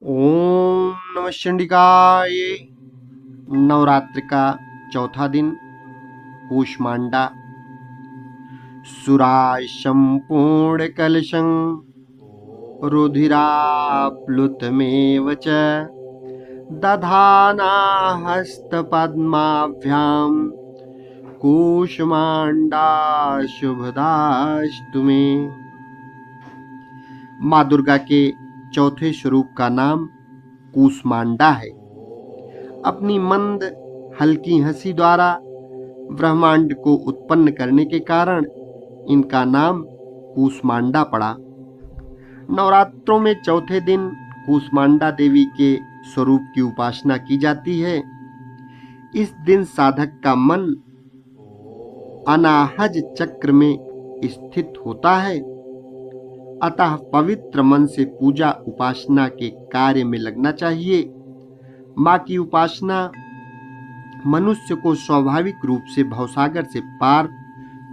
ओम नमः चंडिकाय। नवरात्रि का चौथा दिन कूष्मांडा। सुराशं पूर्णकलशं रुधिराप्लुतमेव च दधाना हस्तपद्माभ्यां कूष्मांडा शुभदास्तु मे। माँ दुर्गा के चौथे स्वरूप का नाम कूष्मांडा है। अपनी मंद हल्की हंसी द्वारा ब्रह्मांड को उत्पन्न करने के कारण इनका नाम कूष्मांडा पड़ा। नवरात्रों में चौथे दिन कूष्मांडा देवी के स्वरूप की उपासना की जाती है। इस दिन साधक का मन अनाहज चक्र में स्थित होता है, अतः पवित्र मन से पूजा उपासना के कार्य में लगना चाहिए। माँ की उपासना मनुष्य को स्वाभाविक रूप से भवसागर से पार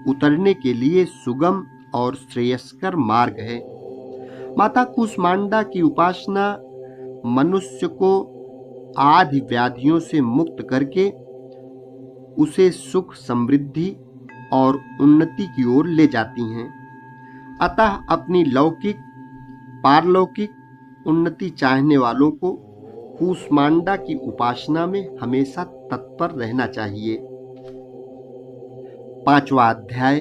उतरने के लिए सुगम और श्रेयस्कर मार्ग है। माता कूष्मांडा की उपासना मनुष्य को आदि व्याधियों से मुक्त करके उसे सुख समृद्धि और उन्नति की ओर ले जाती हैं। अतः अपनी लौकिक पारलौकिक उन्नति चाहने वालों को कूष्मांडा की उपासना में हमेशा तत्पर रहना चाहिए। पांचवा अध्याय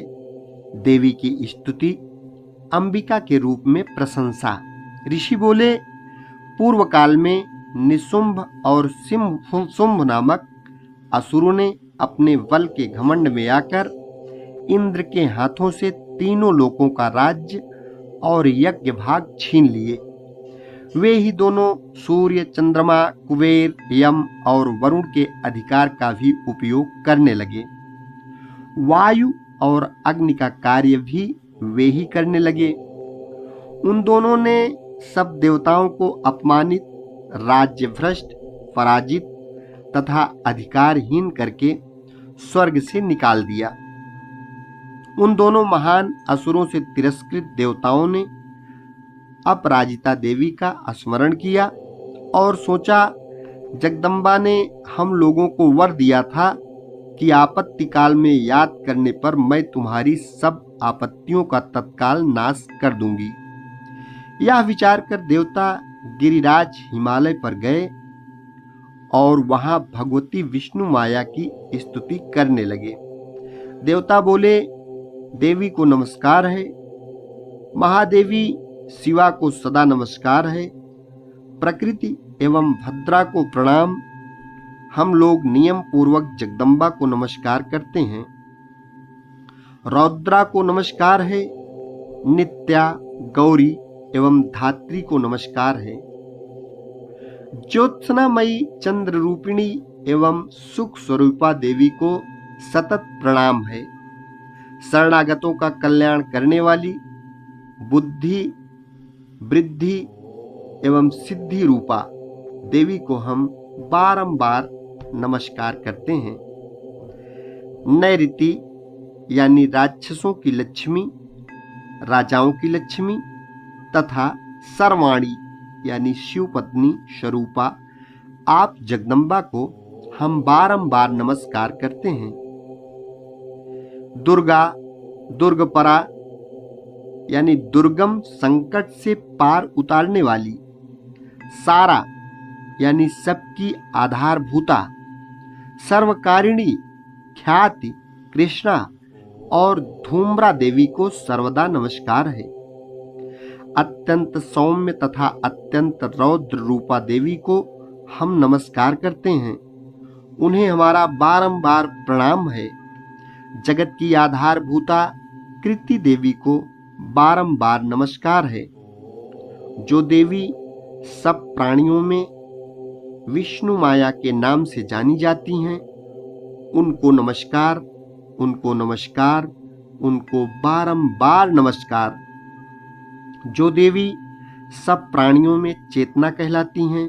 देवी की स्तुति, अंबिका के रूप में प्रशंसा। ऋषि बोले, पूर्व काल में निशुंभ और शुंभ नामक असुरों ने अपने बल के घमंड में आकर इंद्र के हाथों से तीनों लोकों का राज्य और यज्ञ भाग छीन लिए। वे ही दोनों सूर्य, चंद्रमा, कुबेर, यम और वरुण के अधिकार का भी उपयोग करने लगे। वायु और अग्नि का कार्य भी वे ही करने लगे। उन दोनों ने सब देवताओं को अपमानित, राज्य भ्रष्ट, पराजित तथा अधिकारहीन करके स्वर्ग से निकाल दिया। उन दोनों महान असुरों से तिरस्कृत देवताओं ने अपराजिता देवी का स्मरण किया और सोचा, जगदम्बा ने हम लोगों को वर दिया था कि आपत्ति काल में याद करने पर मैं तुम्हारी सब आपत्तियों का तत्काल नाश कर दूंगी। यह विचार कर देवता गिरिराज हिमालय पर गए और वहां भगवती विष्णु माया की स्तुति करने लगे। देवता बोले, देवी को नमस्कार है, महादेवी शिवा को सदा नमस्कार है, प्रकृति एवं भद्रा को प्रणाम। हम लोग नियम पूर्वक जगदम्बा को नमस्कार करते हैं। रौद्रा को नमस्कार है, नित्या, गौरी एवं धात्री को नमस्कार है। ज्योत्सनामयी चंद्र रूपिणी एवं सुख स्वरूपा देवी को सतत प्रणाम है। शरणागतों का कल्याण करने वाली बुद्धि, वृद्धि एवं सिद्धि रूपा देवी को हम बारंबार नमस्कार करते हैं। नैऋति यानी राक्षसों की लक्ष्मी, राजाओं की लक्ष्मी तथा सर्वाणी यानी शिवपत्नी स्वरूपा आप जगदम्बा को हम बारंबार नमस्कार करते हैं। दुर्गा, दुर्गपरा यानी दुर्गम संकट से पार उतारने वाली, सारा यानी सबकी आधारभूता, सर्वकारिणी ख्याति कृष्णा और धूम्रा देवी को सर्वदा नमस्कार है। अत्यंत सौम्य तथा अत्यंत रौद्र रूपा देवी को हम नमस्कार करते हैं। उन्हें हमारा बारंबार प्रणाम है। जगत की आधारभूता कृति देवी को बारंबार नमस्कार है। जो देवी सब प्राणियों में विष्णु माया के नाम से जानी जाती हैं, उनको नमस्कार, उनको नमस्कार, उनको बारंबार नमस्कार। जो देवी सब प्राणियों में चेतना कहलाती हैं,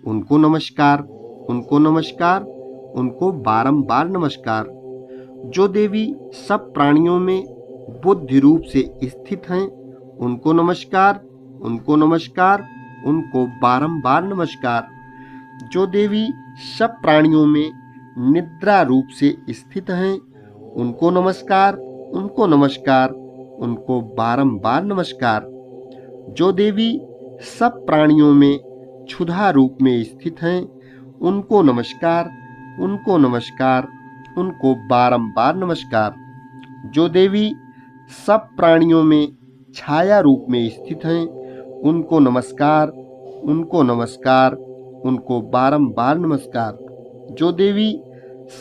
उनको नमस्कार, उनको नमस्कार, उनको बारंबार नमस्कार। जो देवी सब प्राणियों में बुद्धि रूप से स्थित हैं, उनको नमस्कार, उनको नमस्कार, उनको बारंबार नमस्कार। जो देवी सब प्राणियों में निद्रा रूप से स्थित हैं, उनको नमस्कार, उनको नमस्कार, उनको बारंबार नमस्कार। जो देवी सब प्राणियों में क्षुधा रूप में स्थित हैं, उनको नमस्कार, उनको नमस्कार, उनको बारंबार नमस्कार। जो देवी सब प्राणियों में छाया रूप में स्थित हैं, उनको नमस्कार, उनको नमस्कार, उनको बारंबार नमस्कार। जो देवी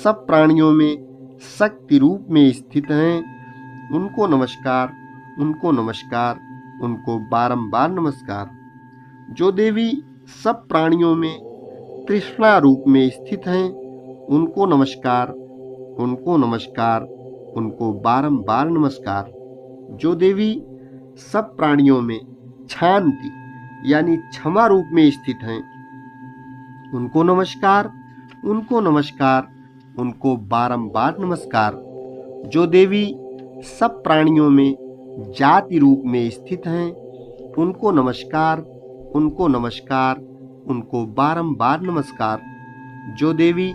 सब प्राणियों में शक्ति रूप में स्थित हैं, उनको नमस्कार, उनको नमस्कार, उनको बारंबार नमस्कार। जो देवी सब प्राणियों में तृष्णा रूप में स्थित हैं, उनको नमस्कार, उनको नमस्कार, उनको बारंबार नमस्कार। जो देवी सब प्राणियों में शांति यानी क्षमा रूप में स्थित हैं, उनको नमस्कार, उनको नमस्कार, उनको बारंबार नमस्कार। जो देवी सब प्राणियों में जाति रूप में स्थित हैं, उनको नमस्कार, उनको नमस्कार, उनको बारंबार नमस्कार। जो देवी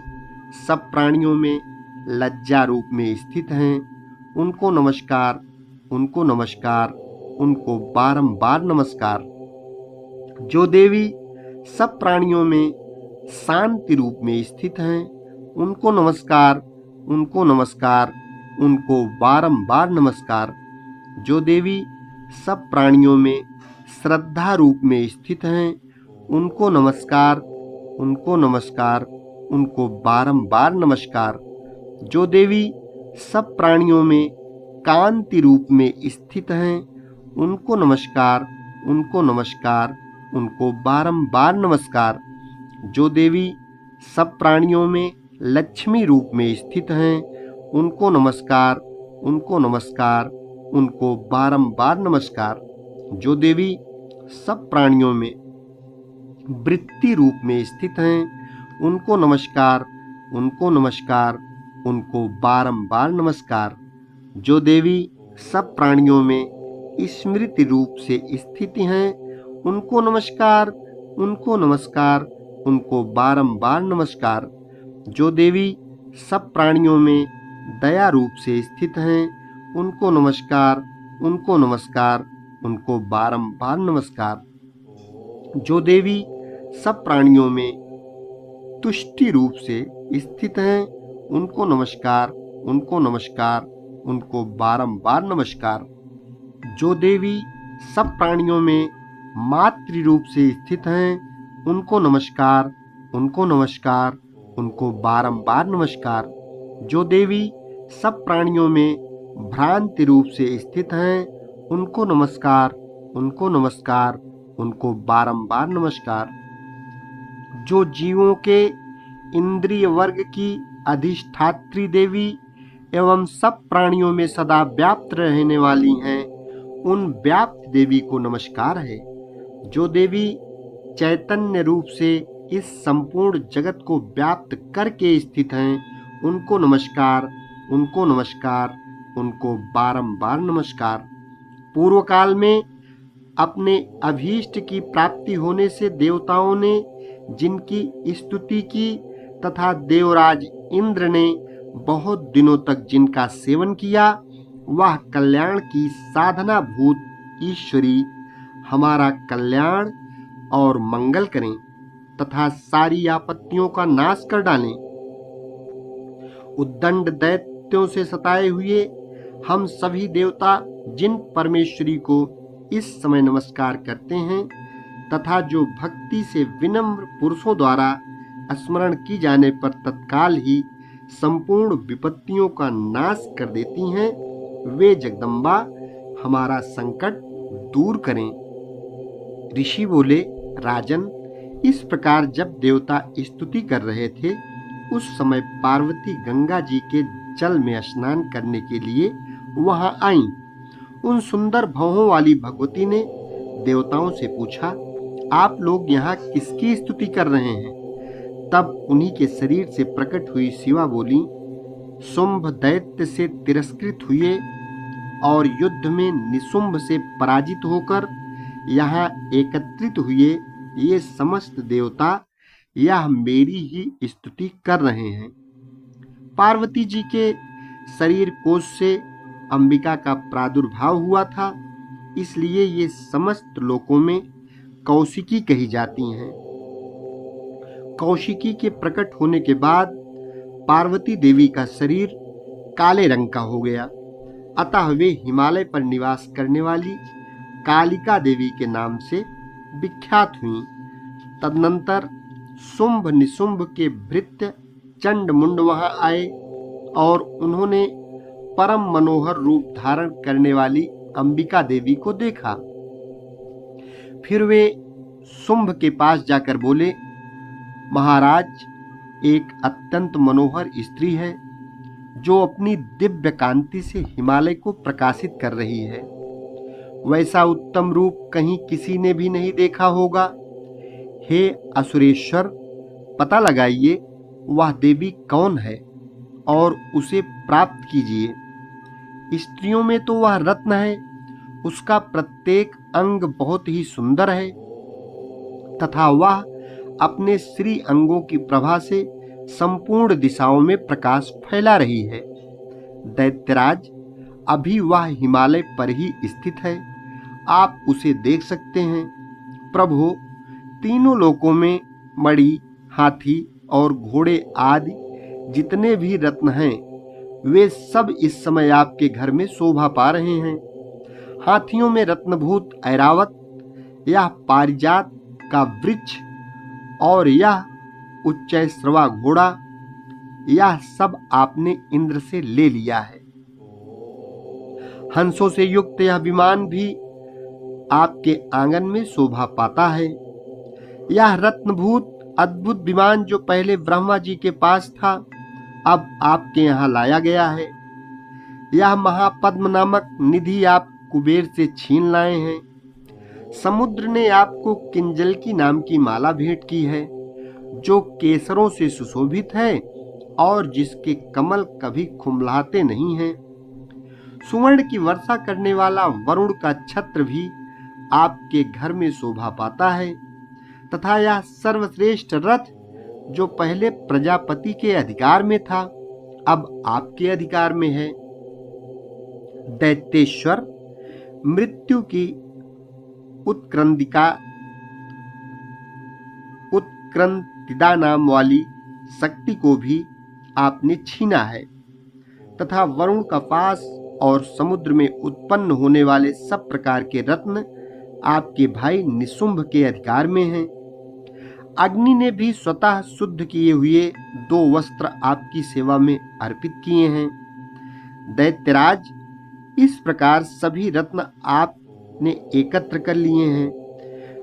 सब प्राणियों में लज्जा रूप में स्थित हैं, उनको नमस्कार, उनको नमस्कार, उनको बारंबार नमस्कार। जो देवी सब प्राणियों में शांति रूप में स्थित हैं, उनको नमस्कार, उनको नमस्कार, उनको बारंबार नमस्कार। जो देवी सब प्राणियों में श्रद्धा रूप में स्थित हैं, उनको नमस्कार, उनको नमस्कार, उनको बारंबार नमस्कार। जो देवी सब प्राणियों में कांति रूप में स्थित हैं, उनको नमस्कार, उनको नमस्कार, उनको बारंबार नमस्कार। जो देवी सब प्राणियों में लक्ष्मी रूप में स्थित हैं, उनको नमस्कार, उनको नमस्कार, उनको बारंबार नमस्कार। जो देवी सब प्राणियों में वृत्ति रूप में स्थित हैं, उनको नमस्कार, उनको नमस्कार, उनको बारंबार नमस्कार। जो देवी सब प्राणियों में स्मृति रूप से स्थित हैं, उनको नमस्कार, उनको नमस्कार, उनको बारंबार नमस्कार। जो देवी सब प्राणियों में दया रूप से स्थित हैं, उनको नमस्कार, उनको नमस्कार, उनको बारंबार नमस्कार। जो देवी सब प्राणियों में तुष्टि रूप से स्थित हैं, उनको नमस्कार, उनको नमस्कार, उनको बारंबार नमस्कार। जो देवी सब प्राणियों में मातृ रूप से स्थित हैं, उनको नमस्कार, उनको नमस्कार, उनको बारंबार नमस्कार। जो देवी सब प्राणियों में भ्रांति रूप से स्थित हैं, उनको नमस्कार, उनको नमस्कार, उनको बारंबार नमस्कार। जो जीवों के इंद्रिय वर्ग की अधिष्ठात्री देवी एवं सब प्राणियों में सदा व्याप्त रहने वाली हैं, उन व्याप्त देवी को नमस्कार है। जो देवी चैतन्य रूप से इस संपूर्ण जगत को व्याप्त करके स्थित हैं, उनको नमस्कार, उनको नमस्कार, उनको बारंबार नमस्कार। पूर्व काल में अपने अभीष्ट की प्राप्ति होने से देवताओं ने जिनकी स्तुति की तथा देवराज इंद्र ने बहुत दिनों तक जिनका सेवन किया, वह कल्याण की साधना भूत ईश्वरी हमारा कल्याण और मंगल करें तथा सारी आपत्तियों का नाश कर डालें। उद्दंड दैत्यों से सताए हुए हम सभी देवता जिन परमेश्वरी को इस समय नमस्कार करते हैं तथा जो भक्ति से विनम्र पुरुषों द्वारा स्मरण की जाने पर तत्काल ही संपूर्ण विपत्तियों का नाश कर देती हैं, वे जगदम्बा हमारा संकट दूर करें। ऋषि बोले, राजन, इस प्रकार जब देवता स्तुति कर रहे थे, उस समय पार्वती गंगा जी के जल में स्नान करने के लिए वहां आईं। उन सुंदर भौहों वाली भगवती ने देवताओं से पूछा, आप लोग यहाँ किसकी स्तुति कर रहे हैं? तब उन्हीं के शरीर से प्रकट हुई शिवा बोली, शुंभ दैत्य से तिरस्कृत हुए और युद्ध में निशुंभ से पराजित होकर यहाँ एकत्रित हुए ये समस्त देवता यह मेरी ही स्तुति कर रहे हैं। पार्वती जी के शरीर कोश से अंबिका का प्रादुर्भाव हुआ था, इसलिए ये समस्त लोकों में कौशिकी कही जाती हैं। कौशिकी के प्रकट होने के बाद पार्वती देवी का शरीर काले रंग का हो गया, अतः वे हिमालय पर निवास करने वाली कालिका देवी के नाम से विख्यात हुईं। तदनंतर शुंभ निशुंभ के भृत्य चंड मुंड वहां आए और उन्होंने परम मनोहर रूप धारण करने वाली अंबिका देवी को देखा। फिर वे शुंभ के पास जाकर बोले, महाराज, एक अत्यंत मनोहर स्त्री है जो अपनी दिव्य कांति से हिमालय को प्रकाशित कर रही है। वैसा उत्तम रूप कहीं किसी ने भी नहीं देखा होगा। हे असुरेश्वर, पता लगाइए वह देवी कौन है और उसे प्राप्त कीजिए। स्त्रियों में तो वह रत्न है, उसका प्रत्येक अंग बहुत ही सुंदर है तथा वह अपने श्री अंगों की प्रभा से संपूर्ण दिशाओं में प्रकाश फैला रही है। दैत्यराज, अभी वह हिमालय पर ही स्थित है, आप उसे देख सकते हैं। प्रभु, तीनों लोकों में मणि, हाथी और घोड़े आदि जितने भी रत्न हैं, वे सब इस समय आपके घर में शोभा पा रहे हैं। हाथियों में रत्नभूत ऐरावत, यह पारिजात का वृक्ष और यह उच्चैश्रवा घोड़ा, यह सब आपने इंद्र से ले लिया है। हंसों से युक्त यह विमान भी आपके आंगन में शोभा पाता है। यह रत्नभूत अद्भुत विमान जो पहले ब्रह्मा जी के पास था, अब आपके यहाँ लाया गया है। यह महापद्म नामक निधि आप कुबेर से छीन लाए हैं। समुद्र ने आपको किंजलकी नाम की माला भेंट की है, जो केसरों से सुशोभित है और जिसके कमल कभी खुमलाते नहीं हैं। सुवर्ण की वर्षा करने वाला वरुण का छत्र भी आपके घर में शोभा पाता है तथा यह सर्वश्रेष्ठ रथ जो पहले प्रजापति के अधिकार में था, अब आपके अधिकार में है। दैत्येश्वर, मृत्यु की उत्क्रंतिदा नाम वाली शक्ति को भी आपने छीना है तथा वरुण का पास और समुद्र में उत्पन्न होने वाले सब प्रकार के रत्न आपके भाई निशुंभ के अधिकार में हैं। अग्नि ने भी स्वतः शुद्ध किए हुए 2 वस्त्र आपकी सेवा में अर्पित किए हैं। दैत्यराज, इस प्रकार सभी रत्न आपने एकत्र कर लिए हैं।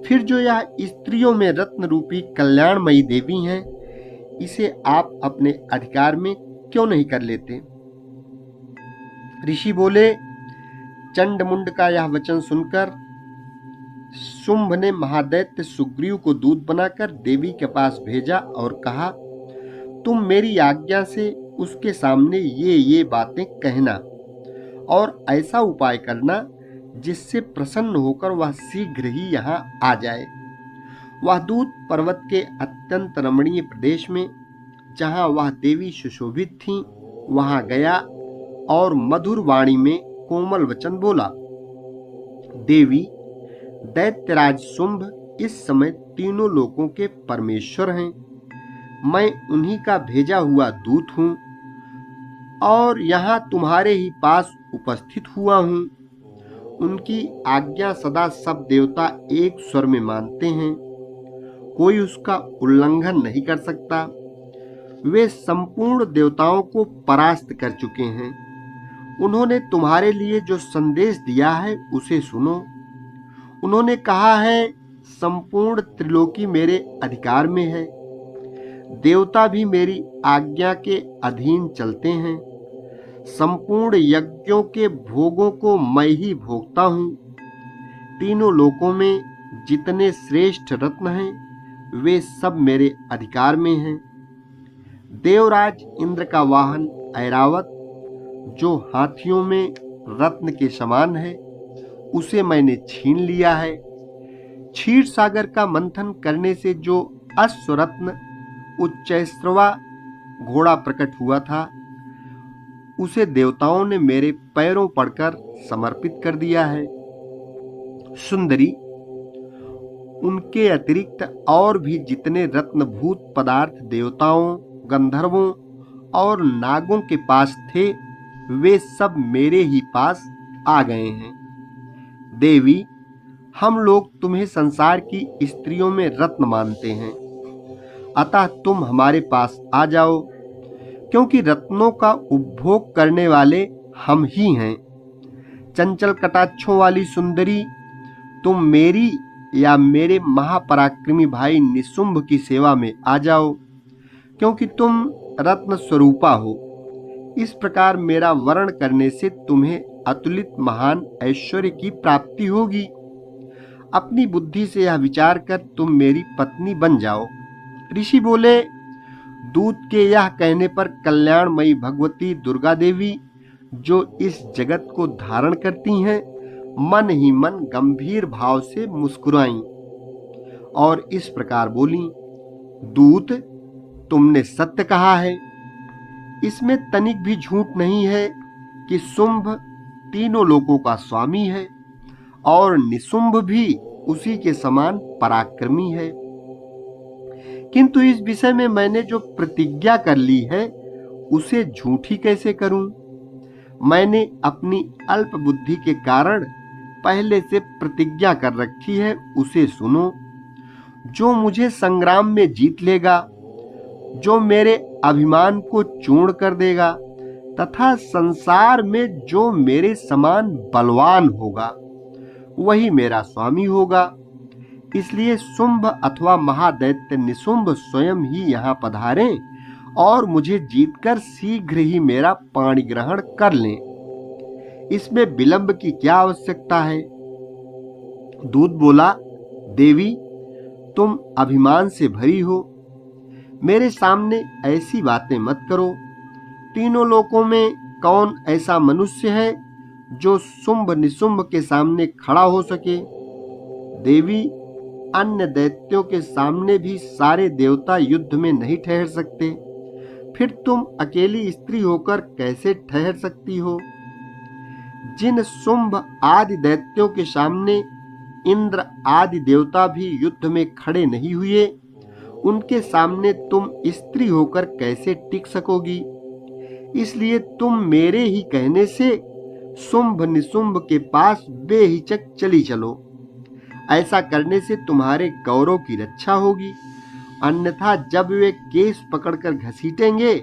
फिर जो यह स्त्रियों में रत्न रूपी कल्याणमयी देवी हैं, इसे आप अपने अधिकार में क्यों नहीं कर लेते? ऋषि बोले, चंडमुंड का यह वचन सुनकर शुंभ ने महादैत्य सुग्रीव को दूत बनाकर देवी के पास भेजा और कहा, तुम मेरी आज्ञा से उसके सामने ये बातें कहना और ऐसा उपाय करना जिससे प्रसन्न होकर वह शीघ्र ही यहाँ आ जाए। वह दूत पर्वत के अत्यंत रमणीय प्रदेश में, जहाँ वह देवी सुशोभित थी, वहां गया और मधुर वाणी में कोमल वचन बोला। देवी, दैत्यराज शुंभ इस समय तीनों लोकों के परमेश्वर हैं। मैं उन्हीं का भेजा हुआ दूत हूँ और यहाँ तुम्हारे ही पास उपस्थित हुआ हूँ। उनकी आज्ञा सदा सब देवता एक स्वर में मानते हैं, कोई उसका उल्लंघन नहीं कर सकता। वे संपूर्ण देवताओं को परास्त कर चुके हैं। उन्होंने तुम्हारे लिए जो संदेश दिया है उसे सुनो। उन्होंने कहा है, संपूर्ण त्रिलोकी मेरे अधिकार में है। देवता भी मेरी आज्ञा के अधीन चलते हैं। संपूर्ण यज्ञों के भोगों को मैं ही भोगता हूँ। तीनों लोकों में जितने श्रेष्ठ रत्न हैं, वे सब मेरे अधिकार में हैं। देवराज इंद्र का वाहन ऐरावत, जो हाथियों में रत्न के समान है, उसे मैंने छीन लिया है। क्षीर सागर का मंथन करने से जो अश्वरत्न उच्चैश्रवा घोड़ा प्रकट हुआ था, उसे देवताओं ने मेरे पैरों पड़कर समर्पित कर दिया है। सुंदरी, उनके अतिरिक्त और भी जितने रत्नभूत पदार्थ देवताओं, गंधर्वों और नागों के पास थे, वे सब मेरे ही पास आ गए हैं। देवी, हम लोग तुम्हें संसार की स्त्रियों में रत्न मानते हैं, अतः तुम हमारे पास आ जाओ, क्योंकि रत्नों का उपभोग करने वाले हम ही हैं। चंचल कटाक्षों वाली सुंदरी, तुम मेरी या मेरे महापराक्रमी भाई निशुंभ की सेवा में आ जाओ, क्योंकि तुम रत्न स्वरूपा हो। इस प्रकार मेरा वर्ण करने से तुम्हें अतुलित महान ऐश्वर्य की प्राप्ति होगी। अपनी बुद्धि से यह विचार कर तुम मेरी पत्नी बन जाओ। ऋषि बोले, दूत के यह कहने पर कल्याणमयी भगवती दुर्गा देवी, जो इस जगत को धारण करती हैं, मन ही मन गंभीर भाव से मुस्कुराईं और इस प्रकार बोली, दूत, तुमने सत्य कहा है। इसमें तनिक भी झूठ नहीं है कि शुंभ तीनों लोकों का स्वामी है और निशुंभ भी उसी के समान पराक्रमी है। किंतु इस विषय में मैंने जो प्रतिज्ञा कर ली है, उसे झूठी कैसे करूं? मैंने अपनी अल्प बुद्धि के कारण पहले से प्रतिज्ञा कर रखी है, उसे सुनो। जो मुझे संग्राम में जीत लेगा, जो मेरे अभिमान को चूर्ण कर देगा तथा संसार में जो मेरे समान बलवान होगा, वही मेरा स्वामी होगा। इसलिए शुंभ अथवा महादैत्य निशुंभ स्वयं ही यहाँ पधारें और मुझे जीतकर शीघ्र ही मेरा पाणी ग्रहण कर लें। इसमें विलंब की क्या आवश्यकता है? दूत बोला, देवी, तुम अभिमान से भरी हो, मेरे सामने ऐसी बातें मत करो। तीनों लोकों में कौन ऐसा मनुष्य है जो शुंभ निशुंभ के सामने खड़ा हो सके? देवी, अन्य दैत्यों के सामने भी सारे देवता युद्ध में नहीं ठहर सकते, फिर तुम अकेली स्त्री होकर कैसे ठहर सकती हो? जिन शुंभ आदि दैत्यों के सामने इंद्र आदि देवता भी युद्ध में खड़े नहीं हुए, उनके सामने तुम स्त्री होकर कैसे टिक सकोगी? इसलिए तुम मेरे ही कहने से शुंभ निशुंभ के पास बेहिचक चली चलो। ऐसा करने से तुम्हारे गौरव की रक्षा होगी, अन्यथा जब वे केस पकड़कर घसीटेंगे,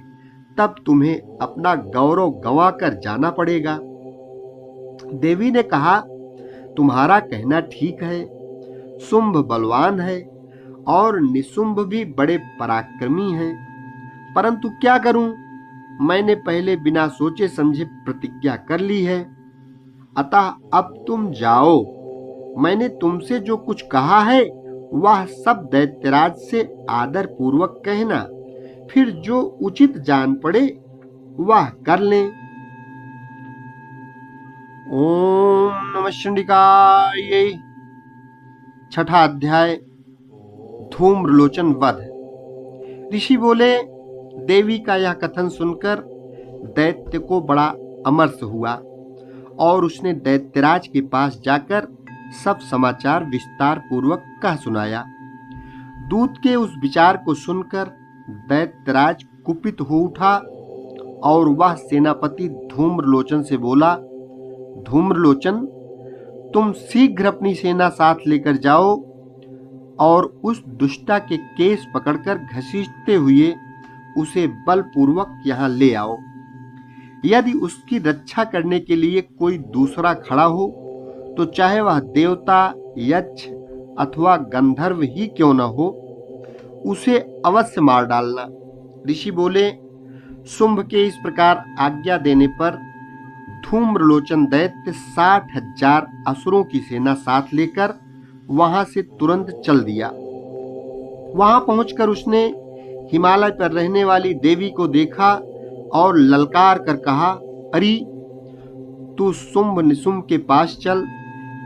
तब तुम्हें अपना गौरव गंवाकर जाना पड़ेगा। देवी ने कहा, तुम्हारा कहना ठीक है। शुंभ बलवान है और निशुंभ भी बड़े पराक्रमी हैं, परंतु क्या करूं? मैंने पहले बिना सोचे समझे प्रतिज्ञा कर ली है, अतः अब तुम जाओ। मैंने तुमसे जो कुछ कहा है वह सब दैत्यराज से आदर पूर्वक कहना, फिर जो उचित जान पड़े वह कर लें। ओम नमः शिवाय। छठा अध्याय, धूम्रलोचन वध। ऋषि बोले, देवी का यह कथन सुनकर दैत्य को बड़ा अमर्ष हुआ और उसने दैत्यराज के पास जाकर सब समाचार विस्तार पूर्वक कह सुनाया। दूत के उस विचार को सुनकर दैत्यराज कुपित हो उठा और वह सेनापति धूम्रलोचन से बोला, धूम्रलोचन, तुम शीघ्र अपनी सेना साथ लेकर जाओ और उस दुष्टा के केस पकड़कर घसीटते हुए उसे बलपूर्वक यहाँ ले आओ। यदि उसकी रक्षा करने के लिए कोई दूसरा खड़ा हो तो चाहे वह देवता, यक्ष अथवा गंधर्व ही क्यों न हो, उसे अवश्य मार डालना। ऋषि बोले, शुंभ के इस प्रकार आज्ञा देने पर धूम्रलोचन दैत्य 60,000 असुरों की सेना साथ लेकर वहां से तुरंत चल दिया। वहां पहुंचकर उसने हिमालय पर रहने वाली देवी को देखा और ललकार कर कहा, अरे, तू शुंभ निशुंभ के पास चल,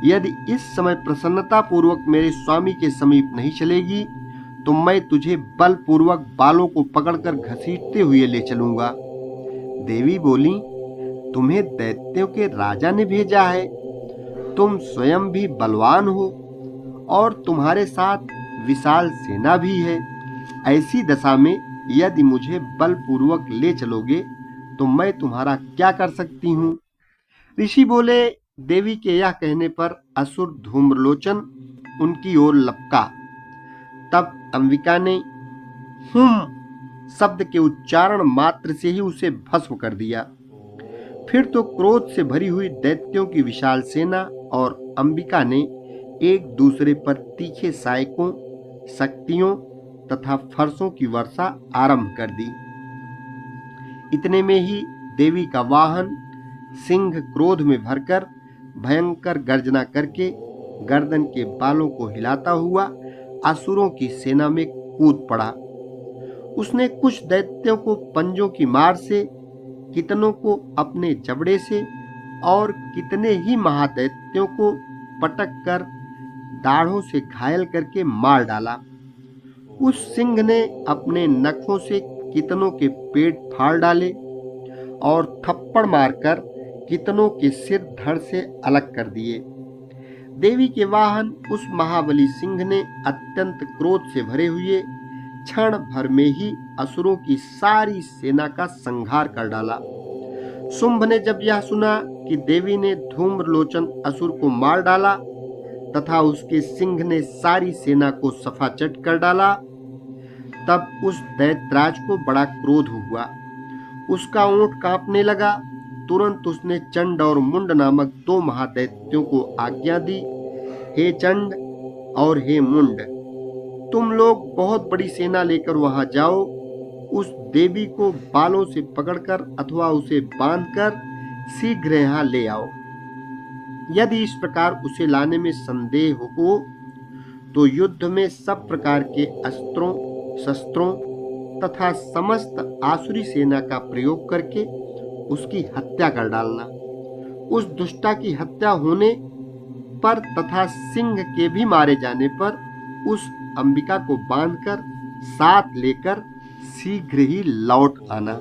यदि इस समय प्रसन्नता पूर्वक मेरे स्वामी के समीप नहीं चलेगी तो मैं तुझे बलपूर्वक बालों को पकड़कर घसीटते हुए ले चलूंगा। देवी बोली, तुम्हें दैत्यों के राजा ने भेजा है, तुम स्वयं भी बलवान हो और तुम्हारे साथ विशाल सेना भी है। ऐसी दशा में यदि मुझे बलपूर्वक ले चलोगे तो मैं तुम्हारा क्या कर सकती हूँ? ऋषि बोले, देवी के यह कहने पर असुर धूम्रलोचन उनकी ओर लपका। तब अंबिका ने हुम शब्द के उच्चारण मात्र से ही उसे भस्म कर दिया। फिर तो क्रोध से भरी हुई दैत्यों की विशाल सेना और अंबिका ने एक दूसरे पर तीखे सायकों, शक्तियों तथा फरसों की वर्षा आरंभ कर दी। इतने में ही देवी का वाहन सिंह क्रोध में भरकर भयंकर गर्जना करके गर्दन के बालों को हिलाता हुआ असुरों की सेना में कूद पड़ा। उसने कुछ दैत्यों को पंजों की मार से, कितनों को अपने जबड़े से और कितने ही महादैत्यों को पटक कर दाढ़ों से घायल करके मार डाला। उस सिंह ने अपने नखों से कितनों के पेट फाड़ डाले और थप्पड़ मारकर कितनों के सिर धड़ से अलग कर दिए। देवी के वाहन उस महाबली सिंह ने अत्यंत क्रोध से भरे हुए क्षण भर में ही असुरों की सारी सेना का संहार कर डाला। शुंभ ने जब यह सुना कि देवी ने धूम्रलोचन असुर को मार डाला तथा उसके सिंह ने सारी सेना को सफाचट कर डाला, तब उस दैत्यराज को बड़ा क्रोध हुआ। उसका ओंठ कांपने लगा। तुरंत उसने चंड और मुंड नामक दो महादैत्यों को आज्ञा दी, हे चंड और हे मुंड, तुम लोग बहुत बड़ी सेना लेकर वहां जाओ। उस देवी को बालों से पकड़कर अथवा उसे बांधकर शीघ्र यहाँ ले आओ। यदि इस प्रकार उसे लाने में संदेह हो तो युद्ध में सब प्रकार के अस्त्रों, शस्त्रों तथा समस्त आसुरी सेना का प्रयोग करके उसकी हत्या कर डालना। उस दुष्टा की हत्या होने पर तथा सिंह के भी मारे जाने पर उस अंबिका को बांधकर साथ लेकर शीघ्र ही लौट आना।